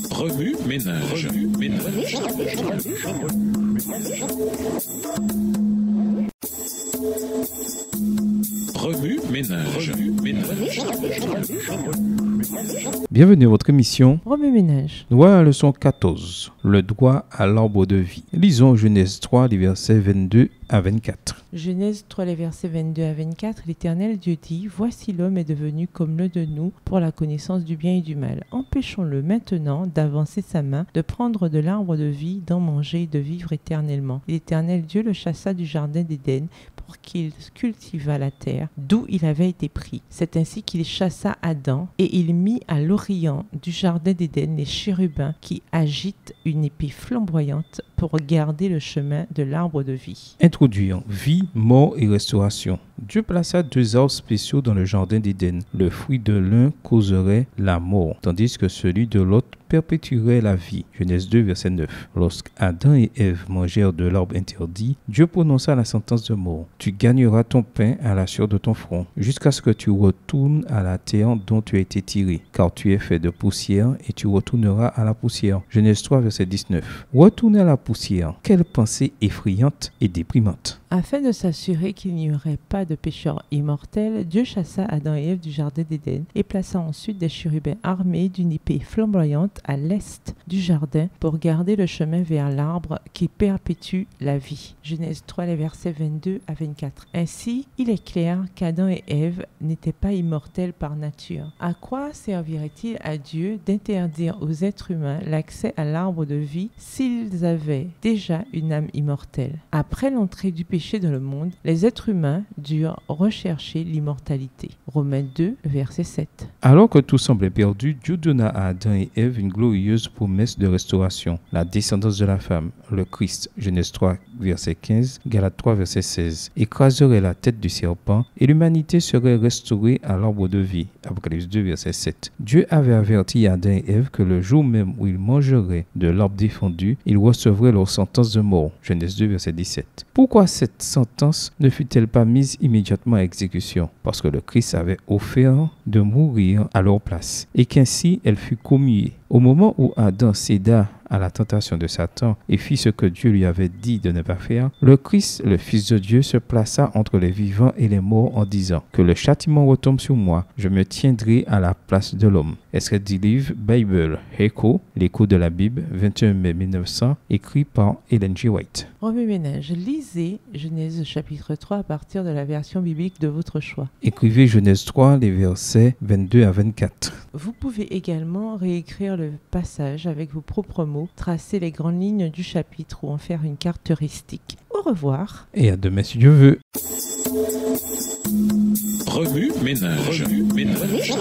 Remue ménage. Remue ménage. Bienvenue à votre émission Remue ménage. Nous voilà à la leçon 14, le droit à l'arbre de vie. Lisons Genèse 3, les versets 22 à 24. Genèse 3, les versets 22 à 24. L'Éternel Dieu dit, « Voici l'homme est devenu comme l'un de nous pour la connaissance du bien et du mal. Empêchons-le maintenant d'avancer sa main, de prendre de l'arbre de vie, d'en manger et de vivre éternellement. » L'Éternel Dieu le chassa du jardin d'Éden pour qu'il cultivât la terre, d'où il avait été pris. C'est ainsi qu'il chassa Adam, et il mit à l'orient du jardin d'Éden les chérubins qui agitent une épée flamboyante pour garder le chemin de l'arbre de vie. Introduisons vie, mort et restauration. Dieu plaça deux arbres spéciaux dans le jardin d'Éden. Le fruit de l'un causerait la mort, tandis que celui de l'autre perpétuerait la vie. Genèse 2, verset 9. Lorsqu'Adam et Ève mangèrent de l'arbre interdit, Dieu prononça la sentence de mort. Tu gagneras ton pain à la sueur de ton front, jusqu'à ce que tu retournes à la terre dont tu as été tiré, car tu es fait de poussière et tu retourneras à la poussière. Genèse 3, verset 19. Retourner à la poussière, quelle pensée effrayante et déprimante. Afin de s'assurer qu'il n'y aurait pas de pécheurs immortels, Dieu chassa Adam et Ève du jardin d'Éden et plaça ensuite des chérubins armés d'une épée flamboyante à l'est du jardin pour garder le chemin vers l'arbre qui perpétue la vie. Genèse 3, les versets 22 à 24. Ainsi, il est clair qu'Adam et Ève n'étaient pas immortels par nature. À quoi servirait-il à Dieu d'interdire aux êtres humains l'accès à l'arbre de vie s'ils avaient déjà une âme immortelle? Après l'entrée du péché dans le monde, les êtres humains durent rechercher l'immortalité. Romains 2, verset 7. Alors que tout semblait perdu, Dieu donna à Adam et Ève une glorieuse promesse de restauration, la descendance de la femme, le Christ, Genèse 3, verset 15, Galates 3, verset 16, écraserait la tête du serpent et l'humanité serait restaurée à l'arbre de vie, Apocalypse 2, verset 7. Dieu avait averti Adam et Ève que le jour même où ils mangeraient de l'arbre défendu, ils recevraient leur sentence de mort, Genèse 2, verset 17. Pourquoi cette sentence ne fut-elle pas mise immédiatement à exécution? Parce que le Christ avait offert de mourir à leur place et qu'ainsi elle fut commuée. Au moment où Adam céda à la tentation de Satan et fit ce que Dieu lui avait dit de ne pas faire, le Christ, le Fils de Dieu, se plaça entre les vivants et les morts en disant que le châtiment retombe sur moi, je me tiendrai à la place de l'homme. Extrait du livre Bible Echo, l'écho de la Bible, 21 mai 1900, écrit par Ellen G. White. Remue ménage. Lisez Genèse chapitre 3 à partir de la version biblique de votre choix. Écrivez Genèse 3, les versets 22 à 24. Vous pouvez également réécrire le passage avec vos propres mots, tracer les grandes lignes du chapitre ou en faire une caractéristique. Au revoir. Et à demain si Dieu veut. Remue ménage. Remue ménage.